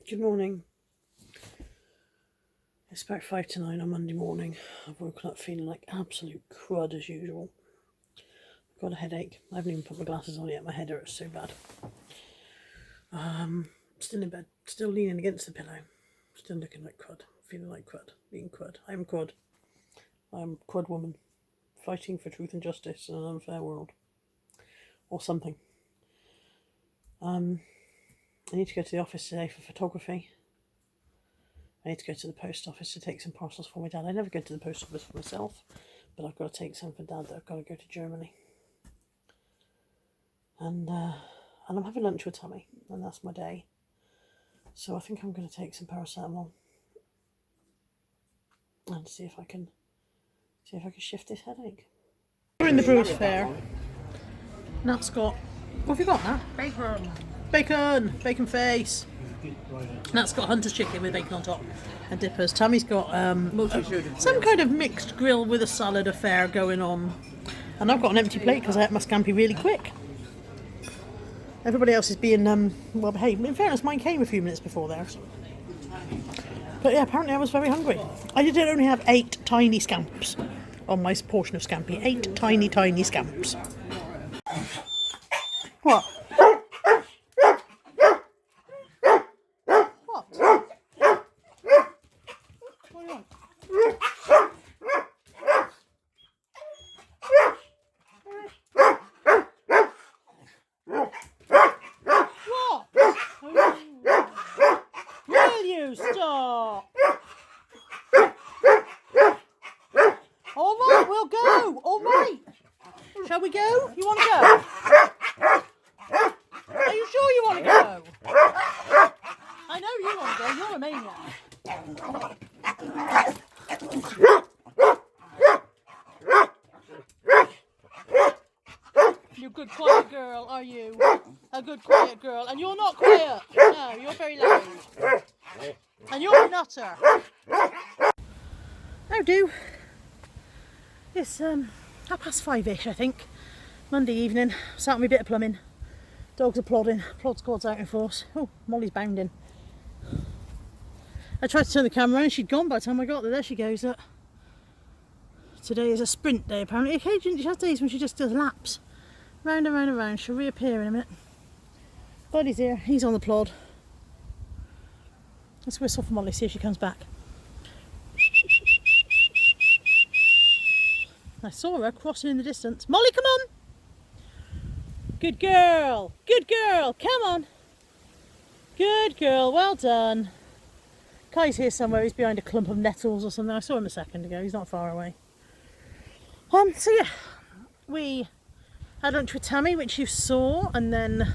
Good morning. It's about 5 to 9 on Monday morning. I've woken up feeling like absolute crud as usual. I've got a headache. I haven't even put my glasses on yet. My head hurts so bad. Still in bed. Still leaning against the pillow. Still looking like crud. Feeling like crud. Being crud. I am crud. I am crud woman. Fighting for truth and justice in an unfair world. Or something. I need to go to the office today for photography. I need to go to the post office to take some parcels for my dad. I never go to the post office for myself, but I've got to take some for dad. I've got to go to Germany. And I'm having lunch with Tommy, and that's my day. So I think I'm going to take some paracetamol and see if I can shift this headache. We're in the Brewers Fair. Nat's got, what have you got, Nat? Bacon face. Nat's got Hunter's chicken with bacon on top and dippers. Tammy's got some kind of mixed grill with a salad affair going on. And I've got an empty plate because I ate my scampi really quick. Everybody else is being well behaved. In fairness, mine came a few minutes before theirs. But yeah, apparently I was very hungry. I did only have 8 tiny scamps on my portion of scampi. 8 tiny scamps. What? Stop! Alright, we'll go! Alright! Shall we go? You want to go? Are you sure you want to go? I know you want to go, you're a maniac. You're a good quiet girl, are you? A good quiet girl. And you're not quiet. No, you're very loud. And you're a nutter. How do? It's 5:30ish, I think. Monday evening. Sat on my bit of plumbing. Dogs are plodding. Plod squad's out in force. Oh, Molly's bounding. I tried to turn the camera and she'd gone by the time I got there. There she goes. Today is a sprint day apparently. Occasionally she has days when she just does laps. Round and round and round. She'll reappear in a minute. Buddy's here. He's on the plod. Let's whistle for Molly, see if she comes back. I saw her crossing in the distance. Molly, come on! Good girl! Good girl! Come on! Good girl, well done. Kai's here somewhere, he's behind a clump of nettles or something. I saw him a second ago, he's not far away. So yeah, we had lunch with Tammy, which you saw, and then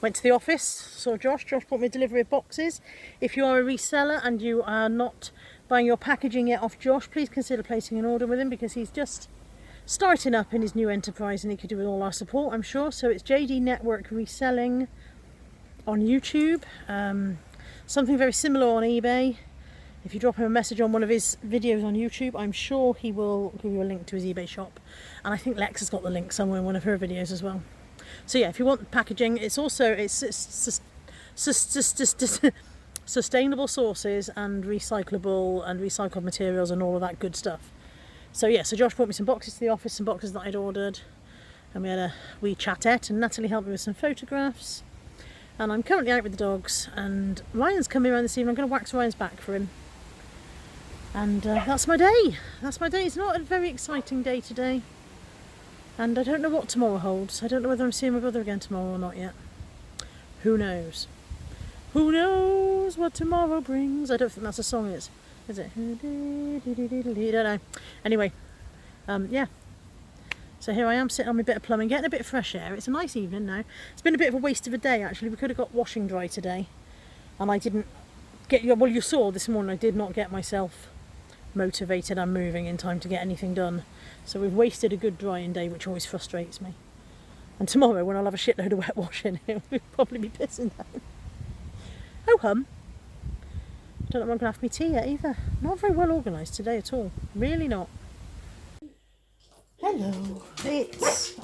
went to the office, saw Josh. Josh brought me a delivery of boxes. If you are a reseller and you are not buying your packaging yet off Josh, please consider placing an order with him because he's just starting up in his new enterprise and he could do with all our support, I'm sure. So it's JD Network Reselling on YouTube. Something very similar on eBay. If you drop him a message on one of his videos on YouTube, I'm sure he will give you a link to his eBay shop. And I think Lex has got the link somewhere in one of her videos as well. So yeah, if you want packaging, it's sustainable sources and recycled materials and all of that good stuff. So yeah, so Josh brought me some boxes to the office, some boxes that I'd ordered, and we had a wee chatette, and Natalie helped me with some photographs. And I'm currently out with the dogs, and Ryan's coming around this evening. I'm going to wax Ryan's back for him. And that's my day. That's my day. It's not a very exciting day today. And I don't know what tomorrow holds. I don't know whether I'm seeing my brother again tomorrow or not yet. Who knows? Who knows what tomorrow brings? I don't think that's a song, is it? I don't know. Anyway, yeah. So here I am sitting on my bit of plumbing, getting a bit of fresh air. It's a nice evening now. It's been a bit of a waste of a day actually. We could have got washing dry today. And I didn't get, well you saw this morning I did not get myself motivated and moving in time to get anything done. So we've wasted a good drying day, which always frustrates me. And tomorrow when I'll have a shitload of wet washing, it'll probably be pissing down. Oh hum. Don't know if I'm going to have my tea yet either. Not very well organised today at all. Really not. Hello. It's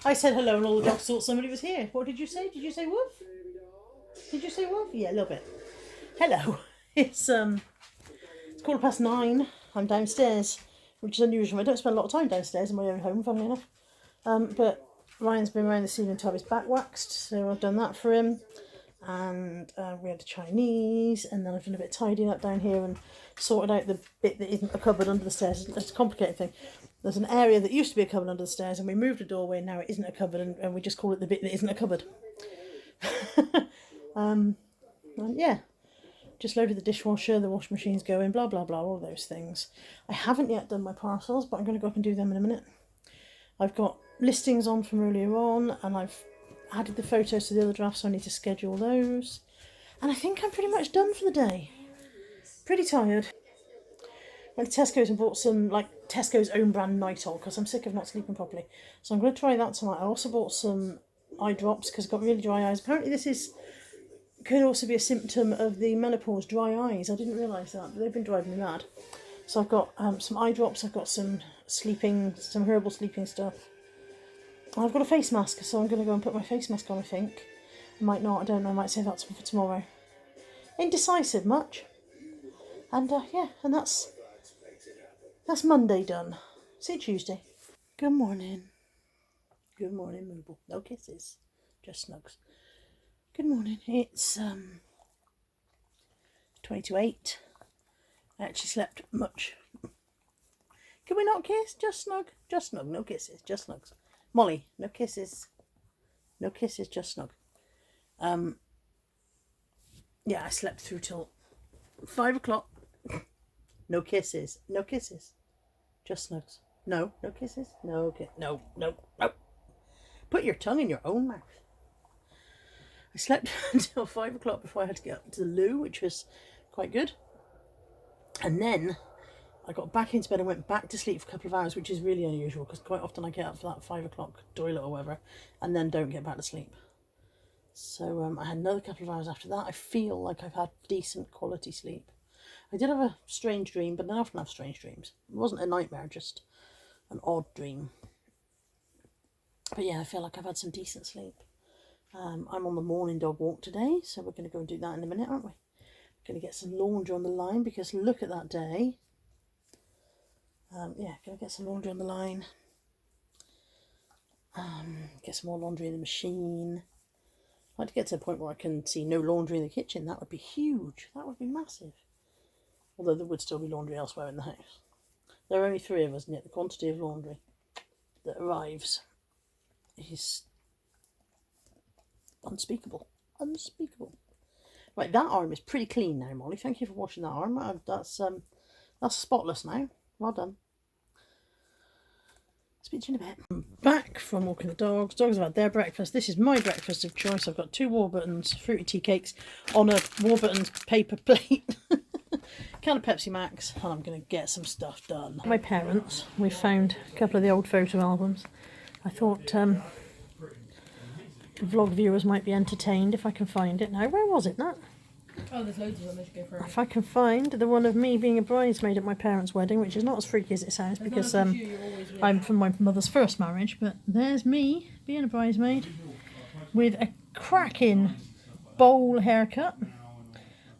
I said hello and all the dogs thought somebody was here. What did you say? Did you say woof? Did you say woof? Yeah, a little bit. Hello. It's 9:15. I'm downstairs, which is unusual. I don't spend a lot of time downstairs in my own home, funnily enough. But Ryan's been around this evening to have his back waxed, so I've done that for him. And we had the Chinese, and then I've done a bit of tidying up down here and sorted out the bit that isn't a cupboard under the stairs. It's a complicated thing. There's an area that used to be a cupboard under the stairs, and we moved a doorway, and now it isn't a cupboard, and we just call it the bit that isn't a cupboard. And yeah, just loaded the dishwasher, the washing machine's going, blah blah blah, all those things. I haven't yet done my parcels, but I'm going to go up and do them in a minute. I've got listings on from earlier on, and I've added the photos to the other drafts, so I need to schedule those. And I think I'm pretty much done for the day. Pretty tired. Went to Tesco's and bought some, like, Tesco's own brand Nitol, because I'm sick of not sleeping properly. So I'm going to try that tonight. I also bought some eye drops, because I've got really dry eyes. Apparently this could also be a symptom of the menopause, dry eyes. I didn't realise that, but they've been driving me mad. So I've got some eye drops, I've got some herbal sleeping stuff. I've got a face mask, so I'm going to go and put my face mask on, I think. I might not, I don't know, I might save that for tomorrow. Indecisive much. And yeah, and that's Monday done. See you Tuesday. Good morning. Good morning, Mooble. No kisses, just snugs. Good morning. It's 8:20. I actually slept much. Can we not kiss? Just snug. Just snug. No kisses. Just snugs. Molly, no kisses. No kisses, just snug. Yeah, I slept through till 5 o'clock. No kisses. No kisses. Just snugs. No kisses. No. Put your tongue in your own mouth. I slept until 5 o'clock before I had to get up to the loo, which was quite good. And then I got back into bed and went back to sleep for a couple of hours, which is really unusual because quite often I get up for that 5 o'clock toilet or whatever and then don't get back to sleep. So I had another couple of hours after that. I feel like I've had decent quality sleep. I did have a strange dream, but I often have strange dreams. It wasn't a nightmare, just an odd dream. But yeah, I feel like I've had some decent sleep. I'm on the morning dog walk today, so we're going to go and do that in a minute, aren't we? Going to get some laundry on the line because look at that day. Yeah, going to get some laundry on the line. Get some more laundry in the machine. I'd like to get to a point where I can see no laundry in the kitchen. That would be huge. That would be massive. Although there would still be laundry elsewhere in the house. There are only 3 of us, and yet the quantity of laundry that arrives is unspeakable. Unspeakable. Right, that arm is pretty clean now, Molly. Thank you for washing that arm. That's spotless now. Well done. Speak to you in a bit. I'm back from walking the dogs. Dogs have had their breakfast. This is my breakfast of choice. I've got 2 Warburton's fruity tea cakes on a Warburton's paper plate. Can of Pepsi Max, and I'm going to get some stuff done. My parents, we found a couple of the old photo albums. I thought vlog viewers might be entertained if I can find it now. Where was it, Nat? Oh, there's loads of them. I should go for it. If I can find the one of me being a bridesmaid at my parents' wedding, which is not as freaky as it sounds because I'm from my mother's first marriage, but there's me being a bridesmaid with a cracking bowl haircut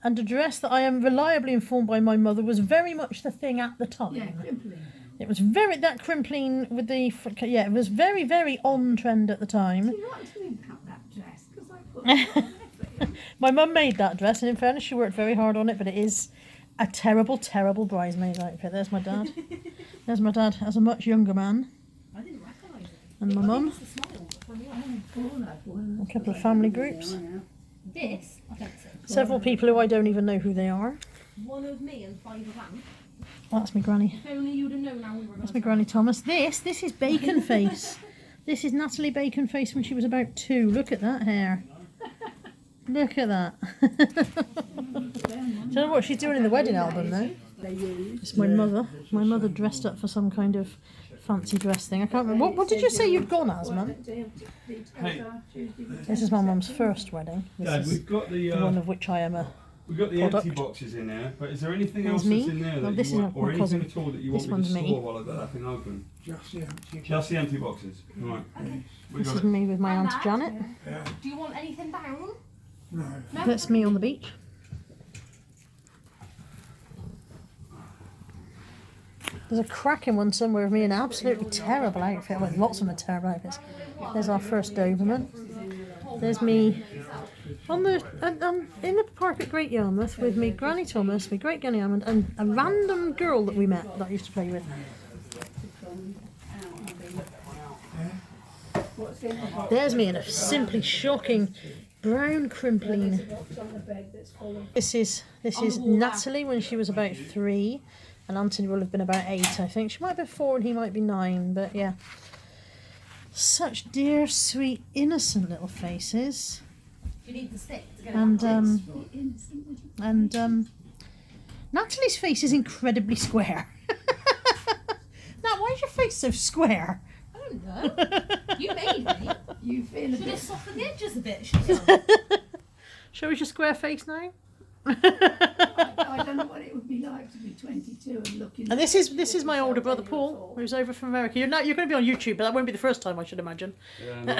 and a dress that I am reliably informed by my mother was very much the thing at the time. Yeah, crimpling. It was that crimpling with the... Yeah, it was very, very on trend at the time. Do you want to impact that dress? Because I put it on. My mum made that dress, and in fairness, she worked very hard on it, but it is a terrible, terrible bridesmaid outfit. There's my dad. There's my dad as a much younger man. I didn't recognise it. And my mum. A A couple of family groups. This, I don't see. Several people who I don't even know who they are. One of me and 5 of Anne. That's my granny. If only you'd have known how we were going. That's my granny Thomas. This is Bacon Face. This is Natalie Bacon Face when she was about 2. Look at that hair. Look at that. Don't know what she's doing in the wedding album though. It's my mother. My mother dressed up for some kind of fancy dress thing. I can't remember. What did you say you'd gone as, Mum? Hey. This is my mum's first wedding. This Dad, is we've got the one of which I am a We've got the empty product. boxes in there, but is there anything There's else me. that's in there Well, that this you is want, my or anything cousin. at all that you This want me one's to me. store while I've got that thing open? Just the empty. Just the empty boxes. Right. We This got is it. me with my Auntie Janet. Yeah. Do you want anything down? No. No? That's me on the beach. There's a cracking one somewhere of me in an absolutely terrible outfit. Well, lots of them are terrible outfits. There's our first Doberman. There's me on the in the park at Great Yarmouth with me Granny Thomas, my great Granny Hammond, and a random girl that we met that I used to play with. There's me in a simply shocking brown crimpline. This is Natalie when she was about 3, and Anthony will have been about 8, I think. She might have been 4 and he might be 9, but yeah. Such dear, sweet, innocent little faces. You need the stick to get And Natalie's face is incredibly square. Now, why is your face so square? I don't know. You made me. You feel a Should have bit. softened the edges a bit, shouldn't you? Show us your square face now. I don't know what it would be like to be 22 and looking. And this is my older brother Paul, who's over from America. You're going to be on YouTube, but that won't be the first time, I should imagine. Yeah, no.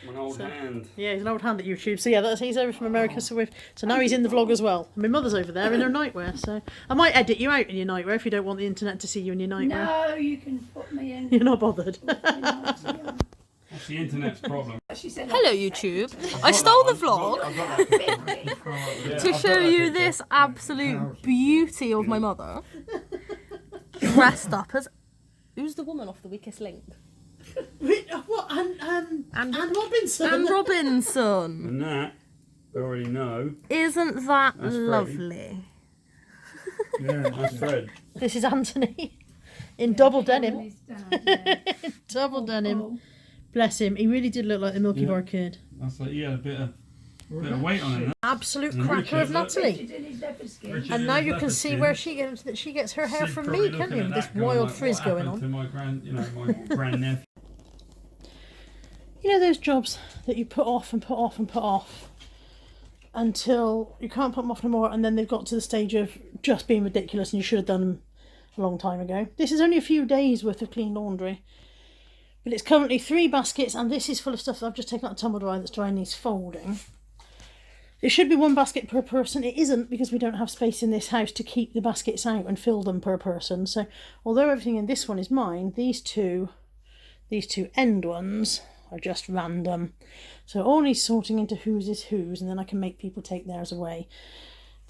An old hand. Yeah, he's an old hand at YouTube. So yeah, he's over from America. So now he's in the vlog as well. My mother's over there in her nightwear. So I might edit you out in your nightwear if you don't want the internet to see you in your nightwear. No, you can put me in. You're not bothered. That's the internet's problem. She said, Hello YouTube. I stole the vlog to show you this absolute beauty of my mother. Dressed up as... Who's the woman off The Weakest Link? What? And Robinson. Anne Robinson. And that, we already know, Isn't that That's Freddie. lovely? Yeah. that's Fred. This is Anthony in double denim. Double denim. Bless him. He really did look like the Milky Yeah. Bar Kid. That's like, yeah, a bit of weight on him. Absolute And cracker of Richard, Natalie. And now you can see where she gets her hair from me, can't you? This wild frizz going on. To my my grandnephew. You know those jobs that you put off and put off and put off until you can't put them off no more, and then they've got to the stage of just being ridiculous and you should have done them a long time ago. This is only a few days worth of clean laundry. But it's currently 3 baskets, and this is full of stuff that I've just taken out of tumble dryer that's dry and needs folding. It should be 1 basket per person. It isn't, because we don't have space in this house to keep the baskets out and fill them per person. So although everything in this one is mine, these two end ones are just random. So it all needs sorting into whose is whose, and then I can make people take theirs away.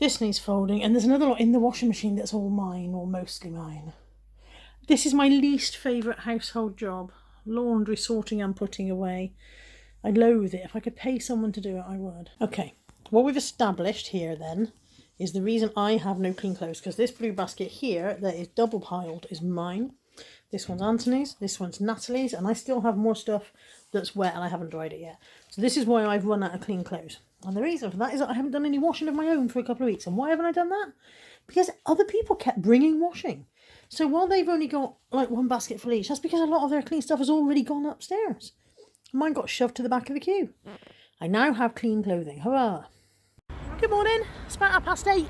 This needs folding, and there's another lot in the washing machine that's all mine, or mostly mine. This is my least favourite household job. Laundry, sorting and putting away. I loathe it. If I could pay someone to do it, I would. Okay, what we've established here then is the reason I have no clean clothes, because this blue basket here that is double piled is mine. This one's Anthony's, this one's Natalie's, and I still have more stuff that's wet and I haven't dried it yet. So this is why I've run out of clean clothes. And the reason for that is that I haven't done any washing of my own for a couple of weeks. And why haven't I done that? Because other people kept bringing washing. So while they've only got like 1 basket full each, that's because a lot of their clean stuff has already gone upstairs. Mine got shoved to the back of the queue. I now have clean clothing. Hurrah! Good morning. It's about 8:30.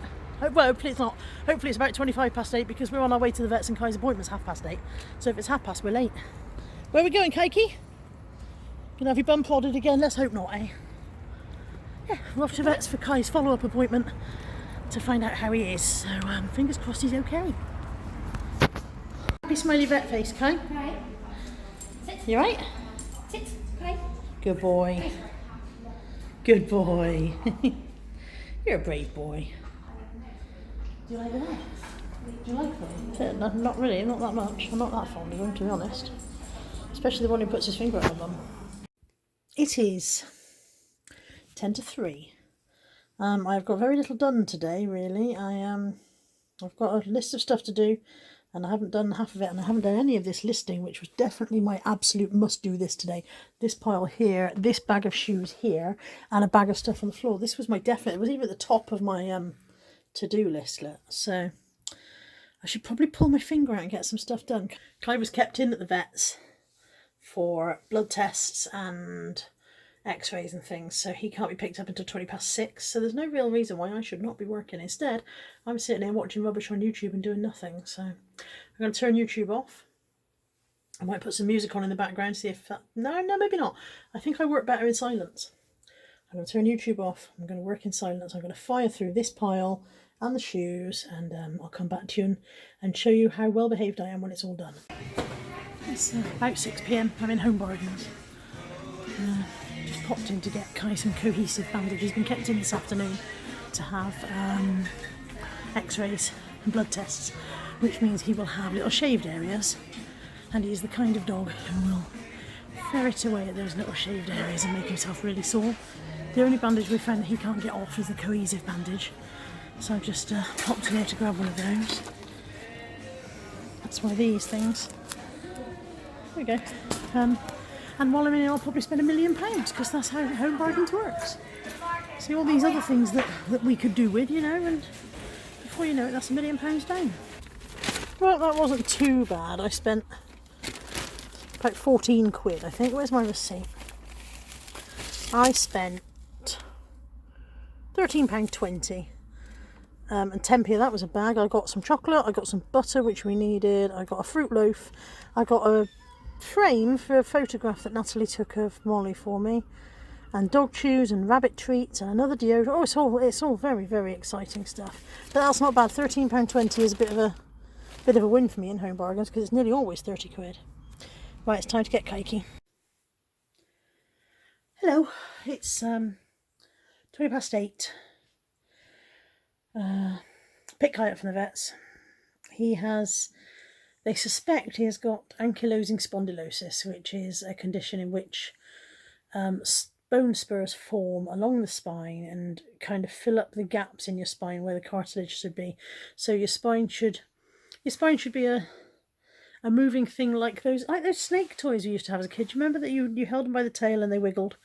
Well, hopefully it's not. Hopefully it's about 8:25 because we're on our way to the vets and Kai's appointment's 8:30. So if it's 8:30, we're late. Where are we going, Keiki? Gonna have your bum prodded again? Let's hope not, eh? Yeah, we're off to vets for Kai's follow-up appointment to find out how he is. So fingers crossed he's okay. Happy smiley vet face, Kai. Okay. Sit. You right? Sit. Okay. Good boy. Good boy. You're a brave boy. Do you like the vets? Do you like them? Not really, not that much. I'm not that fond of them, to be honest. Especially the one who puts his finger on them. It is 10 to 3. I've got very little done today, really. I've got a list of stuff to do, and I haven't done half of it, and I haven't done any of this listing, which was definitely my absolute must-do this today. This pile here, this bag of shoes here, and a bag of stuff on the floor. This was my definite, it was even at the top of my to-do list. So I should probably pull my finger out and get some stuff done. Kai was kept in at the vets for blood tests and x-rays and things, so he can't be picked up until 6:20. So there's no real reason why I should not be working. Instead, I'm sitting here watching rubbish on YouTube and doing nothing. So I'm going to turn YouTube off. I might put some music on in the background, see if that... No, maybe not. I think I work better in silence. I'm going to turn YouTube off. I'm going to work in silence. I'm going to fire through this pile and the shoes, and I'll come back to you and show you how well behaved I am when it's all done. It's about 6 p.m. I'm in Home Bargains. Just popped in to get Kai some cohesive bandage. He's been kept in this afternoon to have x-rays and blood tests, which means he will have little shaved areas, and he's the kind of dog who will ferret away at those little shaved areas and make himself really sore. The only bandage we found that he can't get off is the cohesive bandage, so I've just popped in here to grab one of those. That's one of these things. There we go. And while I'm in here, I'll probably spend £1 million, because that's how Home Bargains works. See all these other things that we could do with, you know, and before you know it, that's £1 million down. Well, that wasn't too bad. I spent about 14 quid, I think. Where's my receipt? I spent £13.20. And 10p of that was a bag. I got some chocolate, I got some butter, which we needed, I got a fruit loaf, I got a frame for a photograph that Natalie took of Molly for me, and dog chews and rabbit treats and another deodorant. Oh, it's all very, very exciting stuff. But that's not bad. £13.20 is a bit of a win for me in Home Bargains, because it's nearly always 30 quid. Right, it's time to get cakey. Hello, it's 8:20. Picked Kai up from the vets. They suspect he has got ankylosing spondylosis, which is a condition in which bone spurs form along the spine and kind of fill up the gaps in your spine where the cartilage should be. So your spine should be a moving thing like those snake toys you used to have as a kid. Do you remember that you held them by the tail and they wiggled?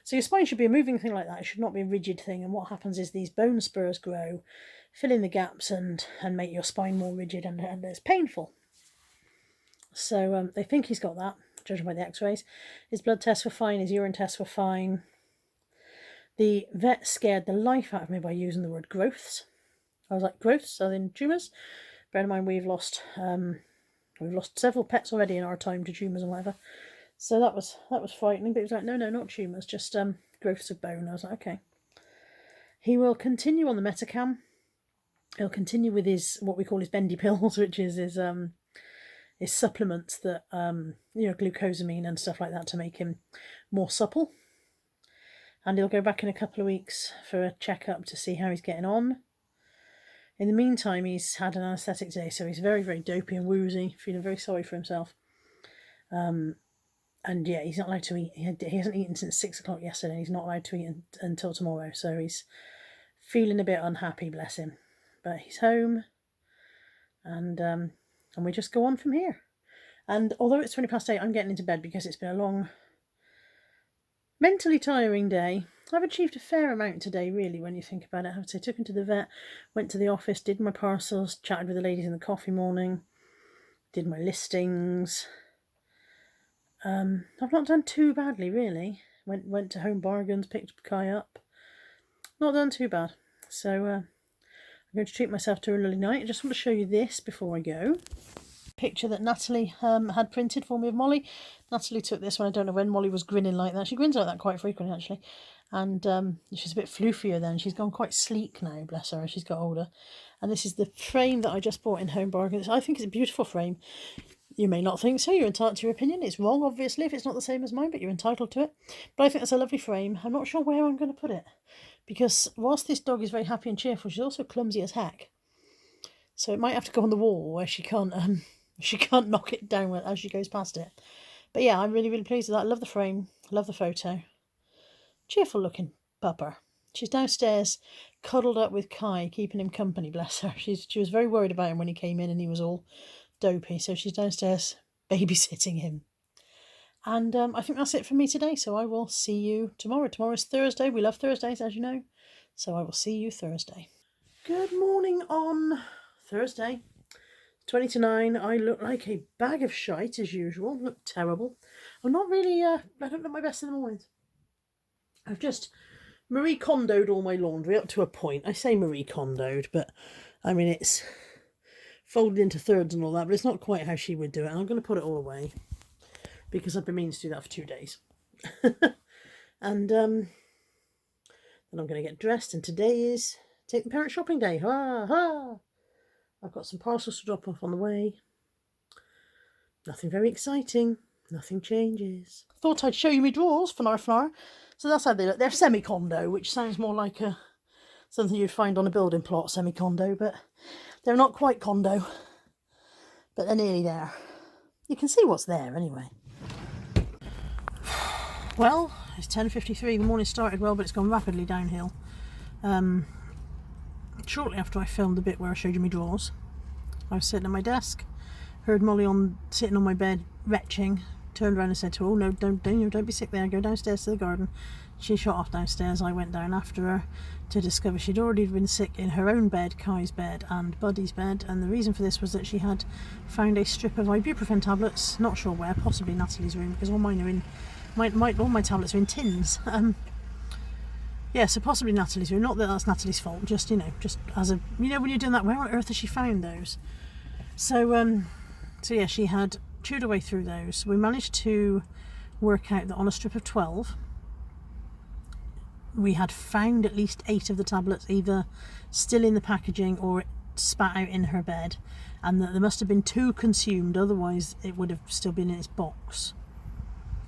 So your spine should be a moving thing like that. It should not be a rigid thing. And what happens is these bone spurs grow, fill in the gaps and make your spine more rigid, and it's painful. So they think he's got that, judging by the x-rays. His blood tests were fine, his urine tests were fine. The vet scared the life out of me by using the word growths. I was like, growths as in tumours? Bear in mind we've lost several pets already in our time to tumours and whatever. So that was frightening, but he was like, no, not tumours, just growths of bone. I was like, okay. He will continue on the Metacam. He'll continue with his, what we call his bendy pills, which is his supplements that, glucosamine and stuff like that to make him more supple. And he'll go back in a couple of weeks for a checkup to see how he's getting on. In the meantime, he's had an anaesthetic today, so he's very, very dopey and woozy, feeling very sorry for himself. And yeah, he's not allowed to eat. He hasn't eaten since 6 o'clock yesterday. He's not allowed to eat until tomorrow, so he's feeling a bit unhappy, bless him. But he's home, and we just go on from here. And although it's 8:20, I'm getting into bed because it's been a long, mentally tiring day. I've achieved a fair amount today, really, when you think about it. I have to say, took him to the vet, went to the office, did my parcels, chatted with the ladies in the coffee morning, did my listings. I've not done too badly, really. Went to Home Bargains, picked Kai up. Not done too bad. So I'm going to treat myself to a lovely night. I just want to show you this before I go. Picture that Natalie had printed for me of Molly. Natalie took this one. I don't know when Molly was grinning like that. She grins like that quite frequently, actually. And she's a bit floofier then. She's gone quite sleek now, bless her, as she's got older. And this is the frame that I just bought in Home Bargains. I think it's a beautiful frame. You may not think so. You're entitled to your opinion. It's wrong, obviously, if it's not the same as mine, but you're entitled to it. But I think that's a lovely frame. I'm not sure where I'm going to put it, because whilst this dog is very happy and cheerful, she's also clumsy as heck. So it might have to go on the wall where she can't knock it down as she goes past it. But yeah, I'm really, really pleased with that. I love the frame. I love the photo. Cheerful looking pupper. She's downstairs cuddled up with Kai, keeping him company, bless her. She was very worried about him when he came in and he was all dopey, so she's downstairs babysitting him. And I think that's it for me today, so I will see you tomorrow. Tomorrow's Thursday. We love Thursdays, as you know, so I will see you Thursday. Good morning on Thursday, 8:20. I look like a bag of shite as usual. Look terrible. I'm not really I don't look my best in the mornings. I've just Marie Kondoed all my laundry up to a point. I say Marie Kondoed, but I mean it's folded into thirds and all that, but it's not quite how she would do it. And I'm going to put it all away because I've been meaning to do that for 2 days. And then I'm going to get dressed, and today is take the parent shopping day. Ha ha! I've got some parcels to drop off on the way. Nothing very exciting. Nothing changes. Thought I'd show you my drawers, flower. So that's how they look. They're semi-condo, which sounds more like something you'd find on a building plot, semi-condo, but they're not quite condo. But they're nearly there. You can see what's there anyway. Well, it's 10:53. The morning started well, but it's gone rapidly downhill. Shortly after I filmed the bit where I showed you my drawers, I was sitting at my desk, heard Molly sitting on my bed retching, turned around and said to her, "Oh no, don't be sick there, go downstairs to the garden." She shot off downstairs. I went down after her to discover she'd already been sick in her own bed, Kai's bed and Buddy's bed, and the reason for this was that she had found a strip of ibuprofen tablets, not sure where, possibly Natalie's room, because all mine are in all my tablets are in tins. Yeah, so possibly Natalie's room. Not that that's Natalie's fault, just as a, when you're doing that, where on earth has she found those? So yeah, she had chewed her way through those. We managed to work out that on a strip of 12, we had found at least 8 of the tablets either still in the packaging or spat out in her bed, and that there must have been 2 consumed, otherwise it would have still been in its box.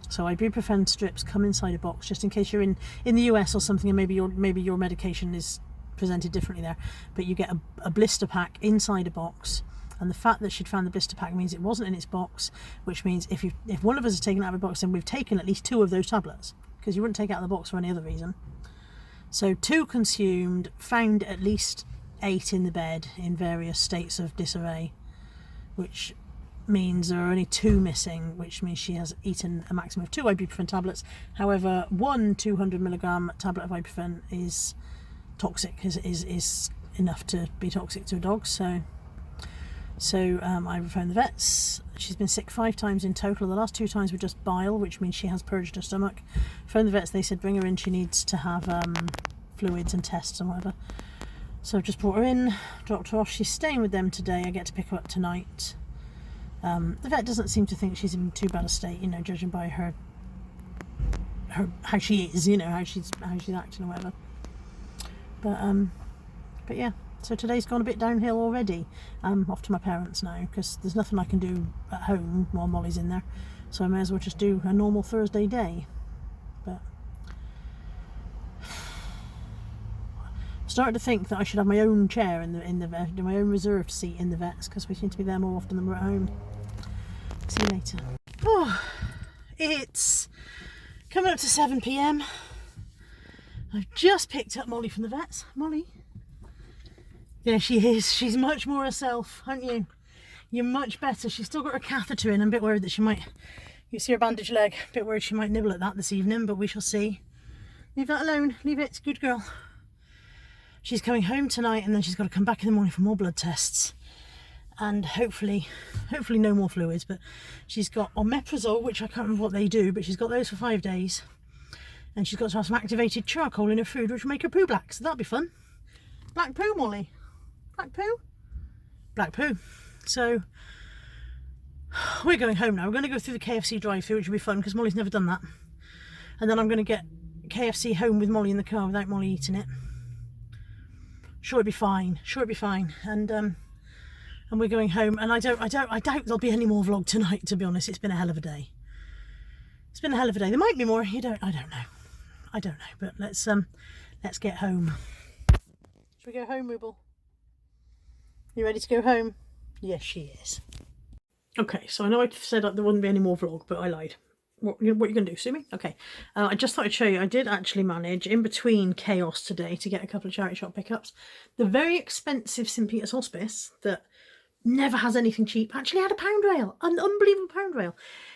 So ibuprofen strips come inside a box, just in case you're in the US or something, and maybe your medication is presented differently there. But you get a blister pack inside a box, and the fact that she'd found the blister pack means it wasn't in its box, which means if one of us has taken it out of a box, then we've taken at least 2 of those tablets, because you wouldn't take it out of the box for any other reason. So 2 consumed, found at least 8 in the bed in various states of disarray, which means there are only 2 missing, which means she has eaten a maximum of 2 ibuprofen tablets. However, 1 200mg tablet of ibuprofen is toxic, is enough to be toxic to a dog. So I phoned the vets. She's been sick 5 times in total. The last 2 times were just bile, which means she has purged her stomach. Phoned the vets. They said bring her in. She needs to have fluids and tests and whatever. So I've just brought her in, dropped her off. She's staying with them today. I get to pick her up tonight. The vet doesn't seem to think she's in too bad a state, judging by her how she is, how she's acting or whatever. But yeah, so today's gone a bit downhill already. I'm off to my parents now because there's nothing I can do at home while Molly's in there, so I may as well just do a normal Thursday day. But I'm starting to think that I should have my own chair in the vet, my own reserved seat in the vets, because we seem to be there more often than we're at home. See you later. Oh, it's coming up to 7 p.m. I've just picked up Molly from the vets. Molly? Yeah, she is. She's much more herself, aren't you? You're much better. She's still got her catheter in. I'm a bit worried that she might, you see her bandaged leg, a bit worried she might nibble at that this evening, but we shall see. Leave that alone. Leave it. Good girl. She's coming home tonight, and then she's got to come back in the morning for more blood tests. And hopefully no more fluids, but she's got omeprazole, which I can't remember what they do, but she's got those for 5 days. And she's got to have some activated charcoal in her food, which will make her poo black, so that'll be fun. Black poo, Molly. Black poo? Black poo. So, we're going home now. We're going to go through the KFC drive-thru, which will be fun, because Molly's never done that. And then I'm going to get KFC home with Molly in the car without Molly eating it. Sure it'll be fine. And we're going home, and I doubt there'll be any more vlog tonight, to be honest. It's been a hell of a day. There might be more. I don't know. But let's get home. Should we go home, Ruble? You ready to go home? Yes, she is. Okay, so I know I said that there wouldn't be any more vlog, but I lied. What are you going to do? Sue me? Okay. I just thought I'd show you. I did actually manage, in between chaos today, to get a couple of charity shop pickups. The very expensive St Peter's Hospice that never has anything cheap actually had a pound rail, an unbelievable pound rail.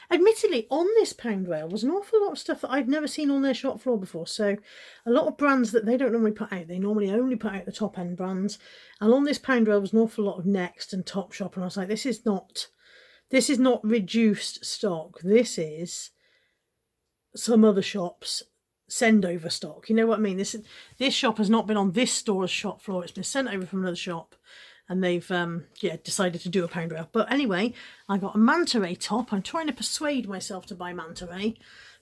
Admittedly, on this pound rail was an awful lot of stuff that I've never seen on their shop floor before. So a lot of brands that they don't normally put out, they normally only put out the top end brands. And on this pound rail was an awful lot of Next and Topshop, and I was like, this is not reduced stock. This is some other shops send over stock. You know what I mean? This shop has not been on this store's shop floor. It's been sent over from another shop, and they've decided to do a pound wrap. But anyway, I got a manta ray top. I'm trying to persuade myself to buy manta ray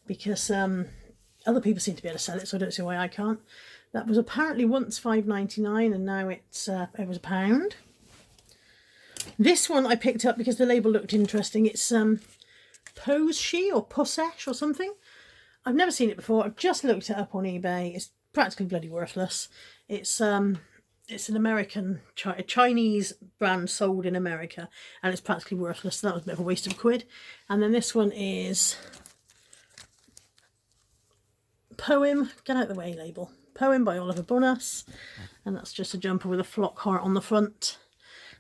because other people seem to be able to sell it, so I don't see why I can't. That was apparently once $5.99, and now it was £1. This one I picked up because the label looked interesting. It's Pose-she or Pussesh or something. I've never seen it before. I've just looked it up on eBay. It's practically bloody worthless. It's an American, Chinese brand sold in America, and it's practically worthless. So that was a bit of a waste of £1. And then this one is Poem, get out of the way label. Poem by Oliver Bonas, and that's just a jumper with a flock heart on the front.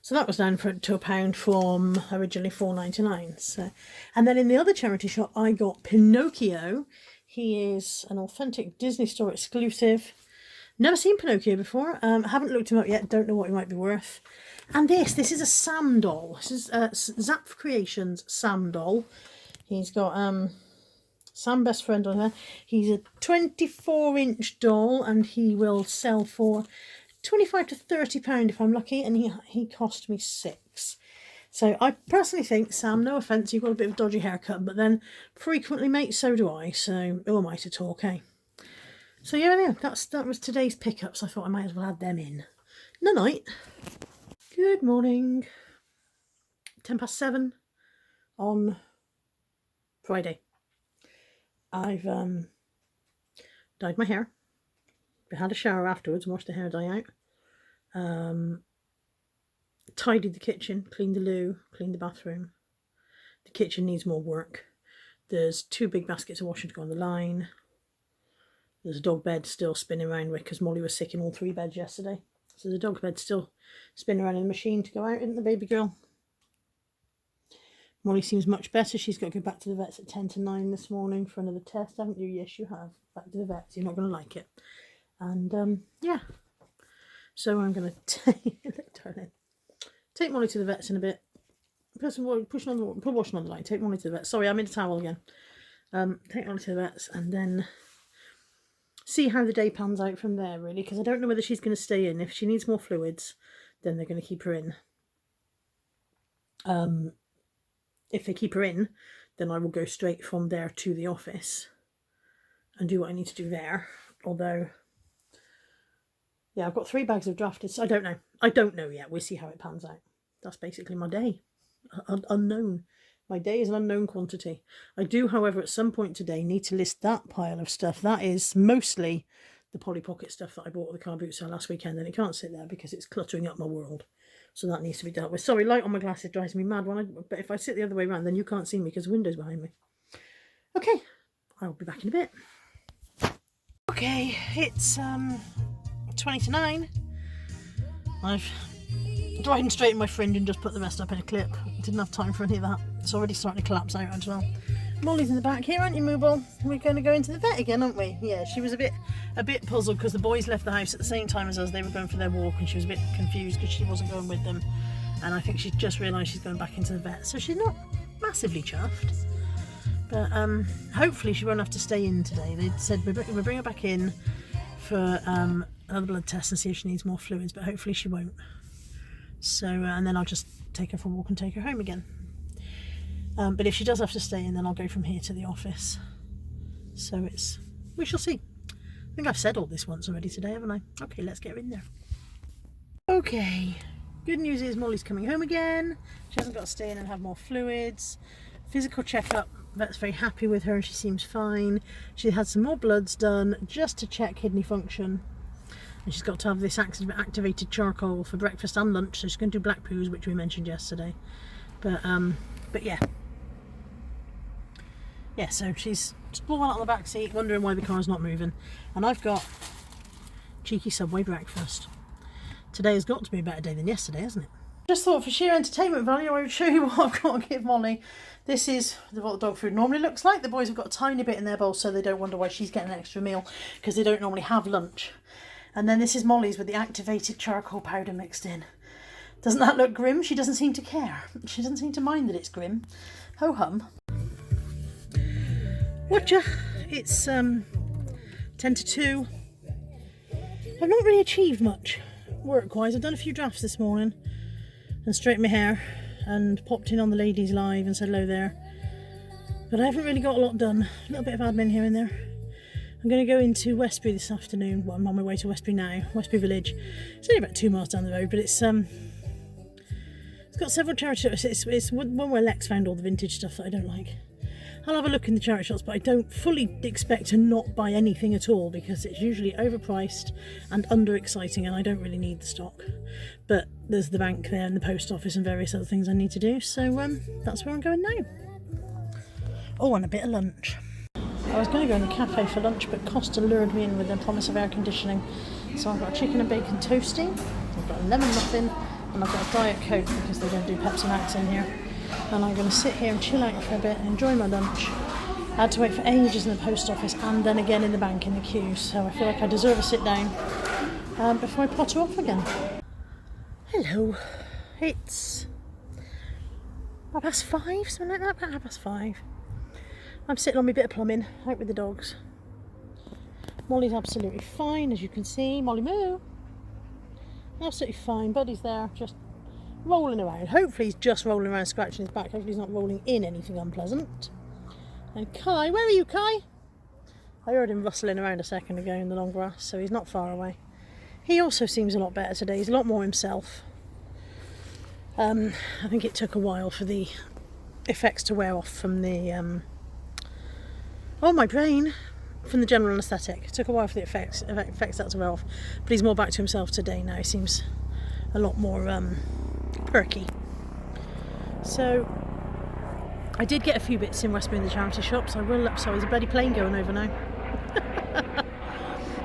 So that was down to £1 from originally $4.99. So, and then in the other charity shop, I got Pinocchio. He is an authentic Disney Store exclusive. Never seen Pinocchio before. Haven't looked him up yet. Don't know what he might be worth. And this is a Sam doll. This is Zap Creations Sam doll. He's got Sam best friend on her. He's a 24-inch doll, and he will sell for £25 to £30 if I'm lucky, and he cost me £6. So I personally think, Sam, no offence, you've got a bit of a dodgy haircut, but then frequently, mate, so do I. So who am I to talk, eh? So yeah, that was today's pickups. I thought I might as well add them in. Night. Good morning. 7:10 on Friday. I've dyed my hair. I had a shower afterwards, washed the hair dye out. Tidied the kitchen, cleaned the loo, cleaned the bathroom. The kitchen needs more work. There's 2 big baskets of washing to go on the line. There's a dog bed still spinning around because Molly was sick in all 3 beds yesterday. So the dog bed still spinning around in the machine to go out, isn't the baby girl? Molly seems much better. She's got to go back to the vets at 10 to 9 this morning for another test, haven't you? Yes, you have. Back to the vets. You're not going to like it. And, yeah. So I'm going to take Molly to the vets in a bit. Put washing on the line. Take Molly to the vets. Sorry, I'm in a towel again. Take Molly to the vets and then see how the day pans out from there, really. Because I don't know whether she's going to stay in. If she needs more fluids, then they're going to keep her in. If they keep her in, then I will go straight from there to the office and do what I need to do there. Although, yeah, I've got 3 bags of drafted, so I don't know. I don't know yet. We'll see how it pans out. That's basically my day. Unknown. My day is an unknown quantity. I do, however, at some point today need to list that pile of stuff. That is mostly the Polly Pocket stuff that I bought at the car boot sale last weekend, and it can't sit there because it's cluttering up my world. So that needs to be dealt with. Sorry, light on my glasses drives me mad. But if I sit the other way around, then you can't see me because the window's behind me. Okay, I'll be back in a bit. Okay, it's 20 to 9. I've dried and straightened my fringe and just put the rest up in a clip. Didn't have time for any of that. It's already starting to collapse out as well. Molly's in the back here, aren't you, Mooble? We're going to go into the vet again, aren't we? Yeah, she was a bit puzzled because the boys left the house at the same time as us. They were going for their walk, and she was a bit confused because she wasn't going with them. And I think she's just realised she's going back into the vet, so she's not massively chuffed. But hopefully she won't have to stay in today. They said we'll bring her back in for another blood test and see if she needs more fluids, but hopefully she won't. So and then I'll just take her for a walk and take her home again. But if she does have to stay in, then I'll go from here to the office. So we shall see. I think I've said all this once already today, haven't I? Okay, let's get her in there. Okay, good news is Molly's coming home again. She hasn't got to stay in and have more fluids. Physical checkup, vet's very happy with her and she seems fine. She had some more bloods done just to check kidney function. And she's got to have this activated charcoal for breakfast and lunch, so she's going to do black poos, which we mentioned yesterday. But yeah. Yeah, so she's sprawling out on the back seat, wondering why the car's not moving. And I've got cheeky Subway breakfast. Today has got to be a better day than yesterday, hasn't it? Just thought for sheer entertainment value, I would show you what I've got to give Molly. This is what the dog food normally looks like. The boys have got a tiny bit in their bowl so they don't wonder why she's getting an extra meal, because they don't normally have lunch. And then this is Molly's with the activated charcoal powder mixed in. Doesn't that look grim? She doesn't seem to care. She doesn't seem to mind that it's grim. Ho hum. Watcha. It's 10 to 2. I've not really achieved much work-wise. I've done a few drafts this morning and straightened my hair and popped in on the ladies live and said hello there. But I haven't really got a lot done. A little bit of admin here and there. I'm going to go into Westbury this afternoon. Well, I'm on my way to Westbury now, Westbury Village. It's only about 2 miles down the road, but it's got several charity shops. It's one where Lex found all the vintage stuff that I don't like. I'll have a look in the charity shops, but I don't fully expect to not buy anything at all because it's usually overpriced and under-exciting and I don't really need the stock. But there's the bank there and the post office and various other things I need to do, so that's where I'm going now. Oh, and a bit of lunch. I was going to go in the cafe for lunch, but Costa lured me in with the promise of air conditioning. So I've got a chicken and bacon toastie, I've got a lemon muffin, and I've got a Diet Coke because they don't do Pepsi Max in here. And I'm going to sit here and chill out for a bit and enjoy my lunch. I had to wait for ages in the post office and then again in the bank in the queue, so I feel like I deserve a sit down before I potter off again. Hello, it's 5:30, something like that, about 5:30. I'm sitting on my bit of plumbing, out with the dogs. Molly's absolutely fine, as you can see. Molly moo! Absolutely fine. Buddy's there, just rolling around. Hopefully he's just rolling around, scratching his back. Hopefully he's not rolling in anything unpleasant. And Kai, where are you, Kai? I heard him rustling around a second ago in the long grass, so he's not far away. He also seems a lot better today. He's a lot more himself. I think it took a while for the effects to wear off from the my brain, from the general anaesthetic. It took a while for the effects that to wear off, but he's more back to himself today now. He seems a lot more perky. So I did get a few bits in Westbury in the charity shops. Sorry, there's a bloody plane going over now.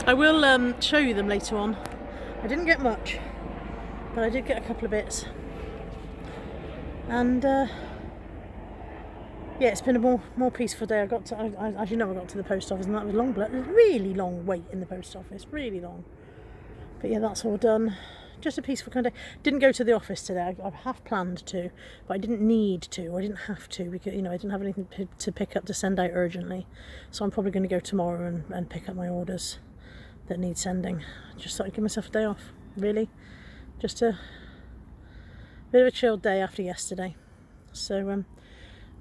I will show you them later on. I didn't get much, but I did get a couple of bits. And yeah, it's been a more peaceful day. As you know, I got to the post office and that was long, but it was a really long wait in the post office, really long. But yeah, that's all done. Just a peaceful kind of day. Didn't go to the office today. I half planned to, but I didn't need to. I didn't have to because I didn't have anything to pick up to send out urgently. So I'm probably going to go tomorrow and pick up my orders that need sending. Just thought I'd give myself a day off. Really, just a bit of a chilled day after yesterday. So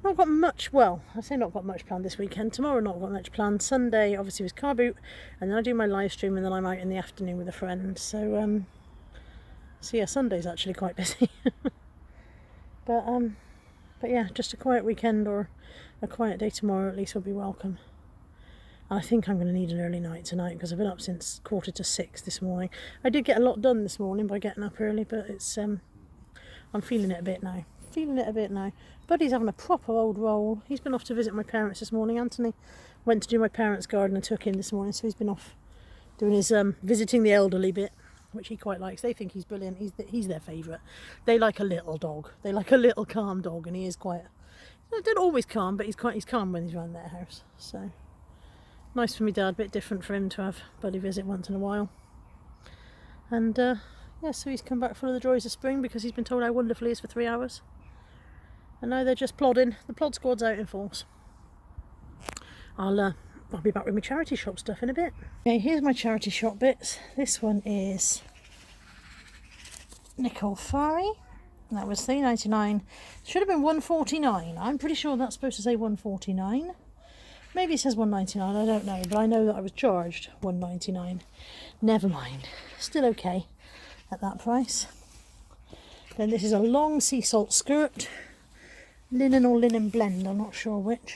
not got much. Well, I say not got much planned this weekend. Tomorrow not got much planned. Sunday obviously was car boot, and then I do my live stream, and then I'm out in the afternoon with a friend. So yeah, Sunday's actually quite busy. but yeah, just a quiet weekend or a quiet day tomorrow at least will be welcome. And I think I'm going to need an early night tonight because I've been up since 5:45 this morning. I did get a lot done this morning by getting up early, but it's I'm feeling it a bit now. Buddy's having a proper old roll. He's been off to visit my parents this morning. Anthony went to do my parents' garden and took him this morning, so he's been off doing his visiting the elderly bit, which he quite likes. They think he's brilliant. He's their favourite. They like a little dog. They like a little calm dog, and he is quite. Not always calm, but he's calm when he's around their house. So nice for me dad. A bit different for him to have Buddy visit once in a while. And yeah, so he's come back full of the joys of spring because he's been told how wonderful he is for 3 hours. And now they're just plodding. The plod squad's out in force. I'll be back with my charity shop stuff in a bit. Okay, here's my charity shop bits. This one is Nicole Farry. That was $3.99. Should have been $1.49. I'm pretty sure that's supposed to say $1.49. Maybe it says $1.99. I don't know, but I know that I was charged $1.99. Never mind. Still okay at that price. Then this is a long sea salt skirt. Linen or linen blend, I'm not sure which.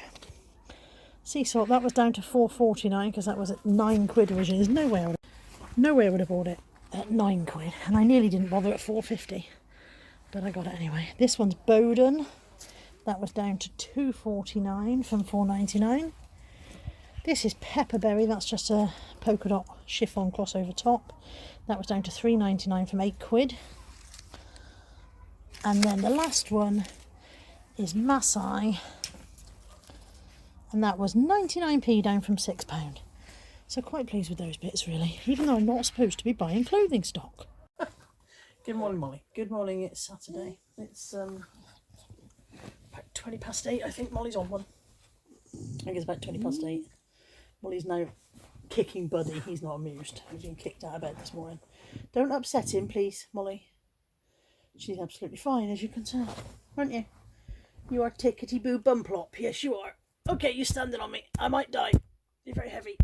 Sea salt, that was down to $4.49 because that was at £9 originally. There's no way I would have bought it at £9, and I nearly didn't bother at $4.50, but I got it anyway. This one's Bowden. That was down to $2.49 from $4.99. This is Pepperberry. That's just a polka dot chiffon crossover top. That was down to $3.99 from £8. And then the last one is Masai, and that was 99p down from £6. So quite pleased with those bits really, even though I'm not supposed to be buying clothing stock. Good morning, Molly. Good morning, it's Saturday. It's about 8:20. I think Molly's on one. I think it's about 8:20. Molly's now kicking Buddy. He's not amused. He's been kicked out of bed this morning. Don't upset him, please, Molly. She's absolutely fine, as you can tell, aren't you? You are tickety-boo bumplop. Yes, you are. Okay, you're standing on me. I might die. You're very heavy.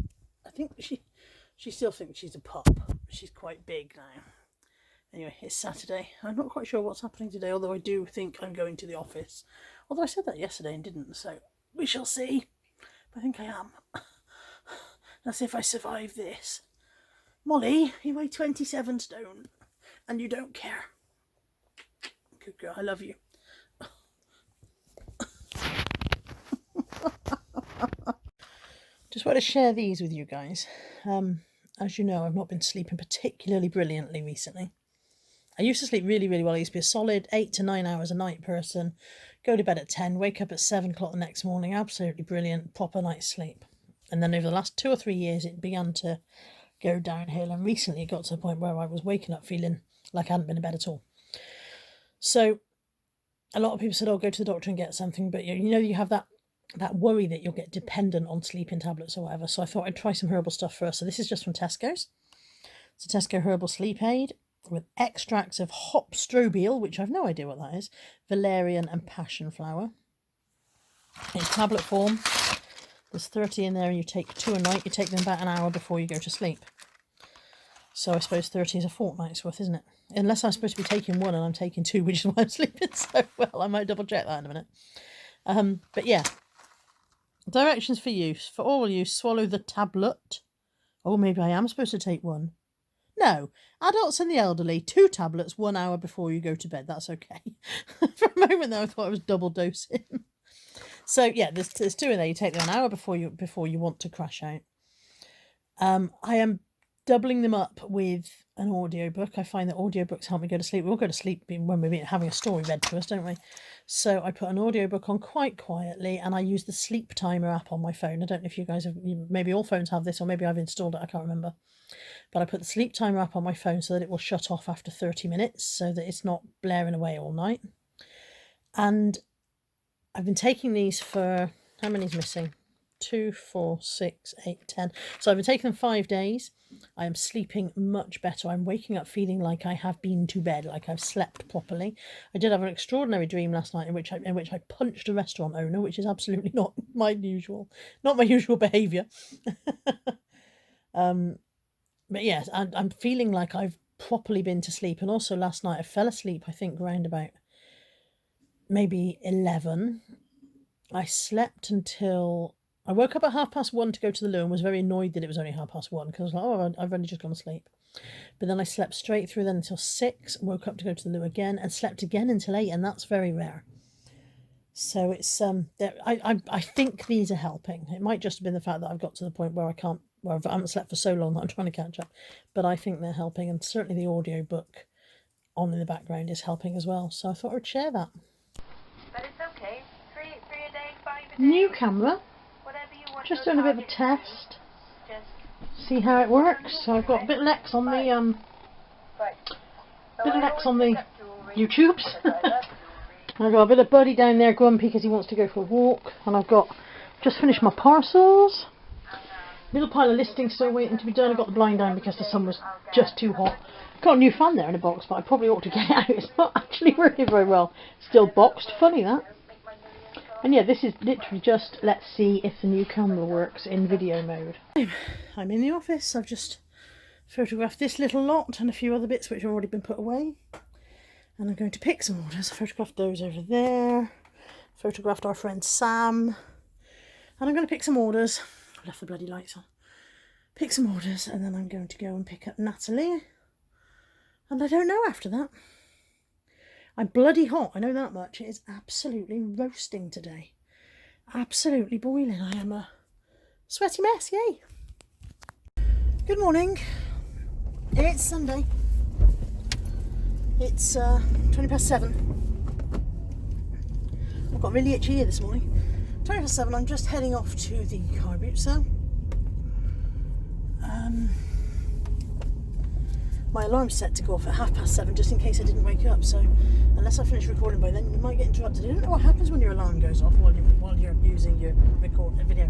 I think she still thinks she's a pup. She's quite big now. Anyway, it's Saturday. I'm not quite sure what's happening today, although I do think I'm going to the office. Although I said that yesterday and didn't, so we shall see. But I think I am. That's if I survive this. Molly, you weigh 27 stone, and you don't care. Good girl, I love you. Just want to share these with you guys. As you know, I've not been sleeping particularly brilliantly recently. I used to sleep really, really well. I used to be a solid 8 to 9 hours a night person. Go to bed at 10, wake up at 7 o'clock the next morning. Absolutely brilliant, proper night's sleep. And then over the last 2 or 3 years, it began to go downhill. And recently it got to the point where I was waking up feeling like I hadn't been in bed at all. So a lot of people said, oh, go to the doctor and get something. But you know, you have that worry that you'll get dependent on sleeping tablets or whatever. So I thought I'd try some herbal stuff first. So this is just from Tesco's. It's a Tesco Herbal Sleep Aid with extracts of hop strobial, which I've no idea what that is, valerian and passion flower. In tablet form, there's 30 in there and you take 2 a night. You take them about an hour before you go to sleep. So I suppose 30 is a fortnight's worth, isn't it? Unless I'm supposed to be taking 1 and I'm taking 2, which is why I'm sleeping so well. I might double check that in a minute. But yeah. Directions for use. For oral use, swallow the tablet. Oh, maybe I am supposed to take 1. No, adults and the elderly, 2 tablets 1 hour before you go to bed. That's okay. For a moment there, I thought I was double dosing. So yeah, there's 2 in there. You take them an hour before you want to crash out. I am doubling them up with an audiobook. I find that audiobooks help me go to sleep. We all go to sleep when we're having a story read to us, don't we? So I put an audiobook on quite quietly, and I use the sleep timer app on my phone. I don't know if you guys have, maybe all phones have this, or maybe I've installed it, I can't remember. But I put the sleep timer app on my phone so that it will shut off after 30 minutes, so that it's not blaring away all night. And I've been taking these for, how many's missing? 2, 4, 6, 8, 10. So I've been taking them 5 days. I am sleeping much better. I'm waking up feeling like I have been to bed, like I've slept properly. I did have an extraordinary dream last night in which I punched a restaurant owner, which is absolutely not my usual behaviour. But yes, I'm feeling like I've properly been to sleep. And also last night I fell asleep, I think, around about maybe 11. I slept until I woke up at 1:30 to go to the loo and was very annoyed that it was only 1:30 because I was like, oh, I've only just gone to sleep. But then I slept straight through then until 6, woke up to go to the loo again and slept again until 8, and that's very rare. So it's I think these are helping. It might just have been the fact that I've got to the point where I haven't slept for so long that I'm trying to catch up. But I think they're helping, and certainly the audiobook on in the background is helping as well. So I thought I'd share that. But it's okay. 3 a day, 5 a day. New camera. Whatever you want. Just doing a bit of a test. See how it works. So I've got a bit of Lex on the YouTubes. I've got a bit of Buddy down there grumpy because he wants to go for a walk, and I've got just finished my parcels. Little pile of listings still waiting to be done. I got the blind down because the sun was just too hot. Got a new fan there in a box, but I probably ought to get it out. It's not actually working very well. Still boxed. Funny that. And yeah, this is literally just, let's see if the new camera works in video mode. I'm in the office. I've just photographed this little lot and a few other bits which have already been put away. And I'm going to pick some orders. I photographed those over there. Photographed our friend Sam. And I'm going to pick some orders. I left the bloody lights on. Pick some orders, and then I'm going to go and pick up Natalie. And I don't know after that. I'm bloody hot, I know that much. It is absolutely roasting today. Absolutely boiling. I am a sweaty mess, yay. Good morning. It's Sunday. It's 7:20. I've got really itchy ear this morning. 7:20, I'm just heading off to the car boot sale. My alarm's set to go off at 7:30 just in case I didn't wake up, so unless I finish recording by then you might get interrupted. I don't know what happens when your alarm goes off while you're using your video.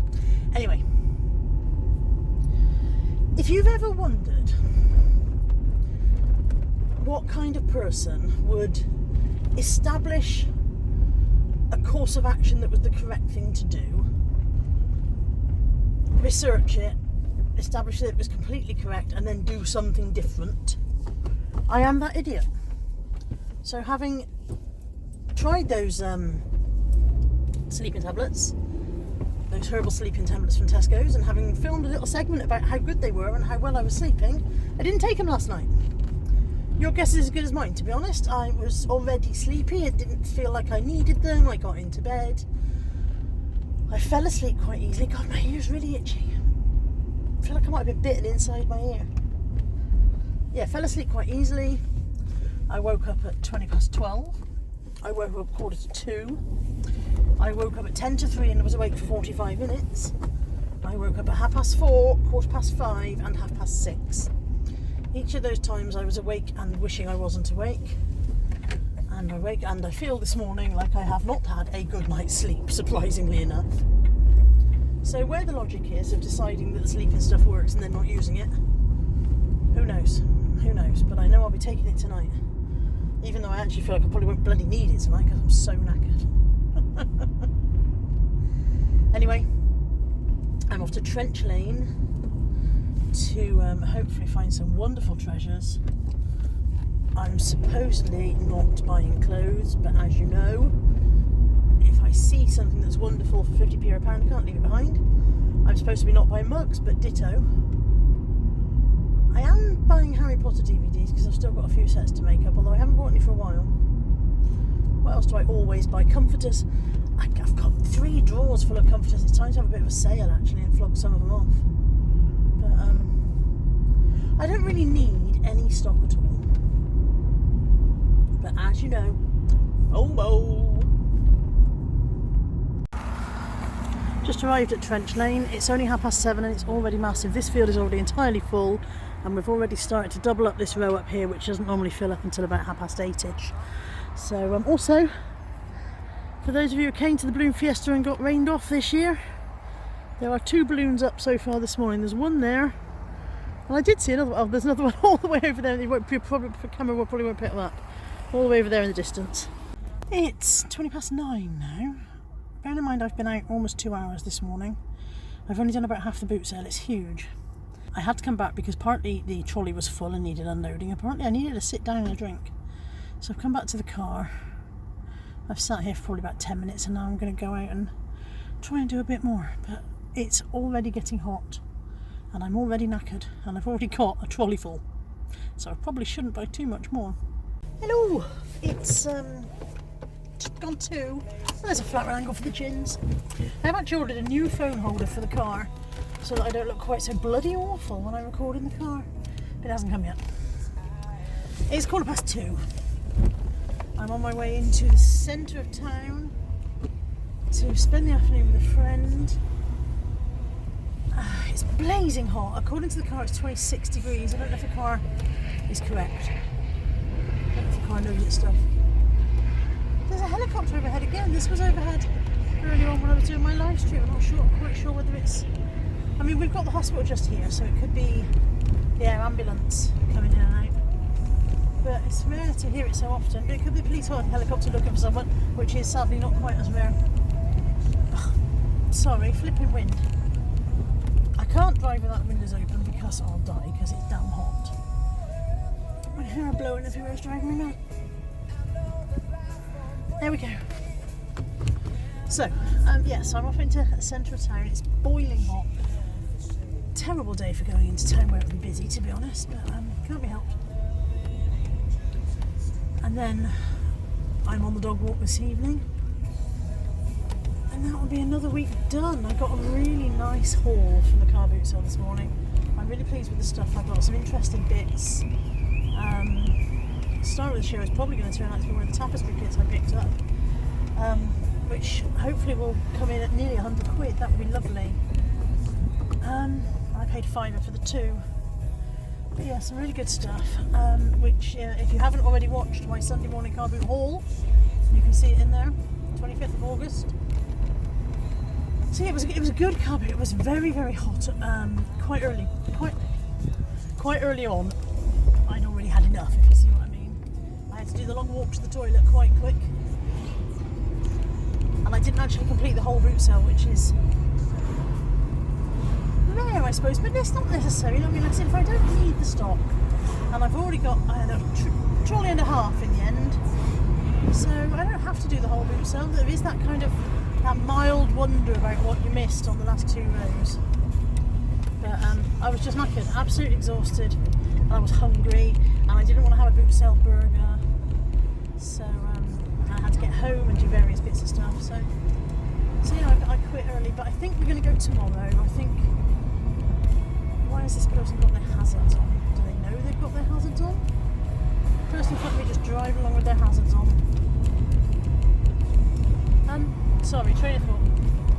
Anyway, If you've ever wondered what kind of person would establish a course of action that was the correct thing to do, research it, establish that it was completely correct, and then do something different, I am that idiot. So having tried those sleeping tablets, those herbal sleeping tablets from Tesco's, and having filmed a little segment about how good they were and how well I was sleeping, I didn't take them last night. Your guess is as good as mine, to be honest. I was already sleepy, it didn't feel like I needed them, I got into bed. I fell asleep quite easily. God, my ear's really itchy. I feel like I might have been bitten inside my ear. Yeah, fell asleep quite easily. I woke up at 12. I woke up 1:45. I woke up at 3:50 and was awake for 45 minutes. I woke up at 4:30, 5:15 and 6:30. Each of those times I was awake and wishing I wasn't awake. And awake, and I feel this morning like I have not had a good night's sleep, surprisingly enough. So where the logic is of deciding that the sleeping stuff works and then not using it, who knows? Who knows? But I know I'll be taking it tonight. Even though I actually feel like I probably won't bloody need it tonight because I'm so knackered. Anyway, I'm off to Trench Lane to hopefully find some wonderful treasures. I'm supposedly not buying clothes, but as you know, if I see something that's wonderful for 50p or a pound, I can't leave it behind. I'm supposed to be not buying mugs, but ditto. I am buying Harry Potter DVDs because I've still got a few sets to make up, although I haven't bought any for a while. What else do I always buy? Comforters. I've got 3 drawers full of comforters. It's time to have a bit of a sale actually and flog some of them off. But I don't really need any stock at all. But as you know, FOMO. Just arrived at Trench Lane. It's only 7:30 and it's already massive. This field is already entirely full, and we've already started to double up this row up here, which doesn't normally fill up until about 8:30ish. So also, for those of you who came to the balloon fiesta and got rained off this year, there are 2 balloons up so far this morning. There's one there, and I did see another one. Oh, there's another one all the way over there. The camera probably won't pick them up. All the way over there in the distance. It's 9:20 now. Bearing in mind I've been out almost 2 hours this morning. I've only done about half the boot sale. It's huge. I had to come back because partly the trolley was full and needed unloading, and partly I needed to sit down and a drink. So I've come back to the car. I've sat here for probably about 10 minutes and now I'm going to go out and try and do a bit more. But it's already getting hot and I'm already knackered and I've already got a trolley full. So I probably shouldn't buy too much more. Hello! It's gone 2. There's a flat angle for the chins. I've actually ordered a new phone holder for the car so that I don't look quite so bloody awful when I record in the car. It hasn't come yet. It's 2:15. I'm on my way into the centre of town to spend the afternoon with a friend. It's blazing hot. According to the car, it's 26 degrees. I don't know if the car is correct. I don't know if the car knows its stuff. There's a helicopter overhead again. This was overhead earlier on when I was doing my live stream. I'm not quite sure whether it's... I mean, we've got the hospital just here, so it could be the air ambulance coming in and out. But it's rare to hear it so often. But it could be a police helicopter looking for someone, which is sadly not quite as rare. Ugh, sorry, flipping wind. I can't drive without the windows open because I'll die because it's damn hot. My hair blowing everywhere is driving me mad. There we go. So, yes, I'm off into the centre of town. It's boiling hot. Terrible day for going into town where it would be busy, to be honest, but can't be helped. And then I'm on the dog walk this evening. And that will be another week done. I got a really nice haul from the car boot sale this morning. I'm really pleased with the stuff. I got some interesting bits. The start of the show is probably going to turn out to be one of the tapestry kits I picked up, which hopefully will come in at nearly 100 quid. That would be lovely. I paid £5 for the 2. But yeah, some really good stuff, which if you haven't already watched my Sunday morning car boot haul, you can see it in there, 25th of August. So yeah, it was a good car boot. It was very, very hot, quite early, quite early on, I'd already had enough, if you see what I mean. I had to do the long walk to the toilet quite quick. And I didn't actually complete the whole route cell, which is rare, I suppose, but it's not necessary. I mean, like I said, if I don't need the stock, and I've already got, I don't know, trolley and a half in the end, so I don't have to do the whole route cell. There is that kind of, that mild wonder about what you missed on the last 2 rows. But I was just knackered, absolutely exhausted, and I was hungry, and I didn't want to have a boot cell burger, so I had to get home and do various bits of stuff. So yeah, I quit early, but I think we're going to go tomorrow. I think, why has this person got their hazards on? Do they know they've got their hazards on? The person in front of me just drive along with their hazards on. Sorry, train of thought.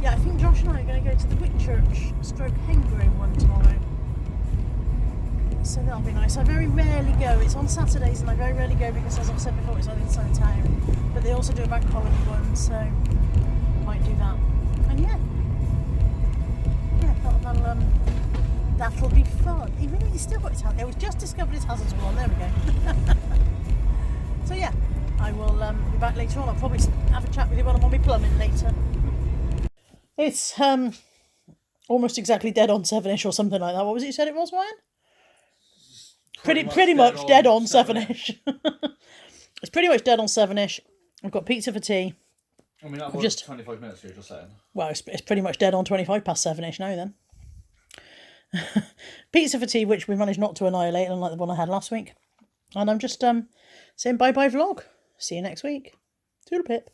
Yeah, I think Josh and I are going to go to the Whitchurch /Hengrove one tomorrow. So that'll be nice. I very rarely go. It's on Saturdays and I very rarely go because, as I've said before, it's on the inside of town. But they also do a bank holiday one, so I might do that. And that'll be fun. Even though he's still got his hazards. He's just discovered his hazards were on. There we go. So yeah, I will be back later on. I'll probably have a chat with you when I'm on my plumbing later. It's almost exactly dead on 7ish or something like that. What was it you said it was, Ryan? Pretty much dead on 7ish. It's pretty much dead on 7ish. I've got pizza for tea. I mean, that was just 25 minutes you're just saying. Well, it's pretty much dead on 25 past 7ish now then. Pizza for tea, which we managed not to annihilate, unlike the one I had last week. And I'm just saying bye-bye vlog. See you next week. Toodle pip.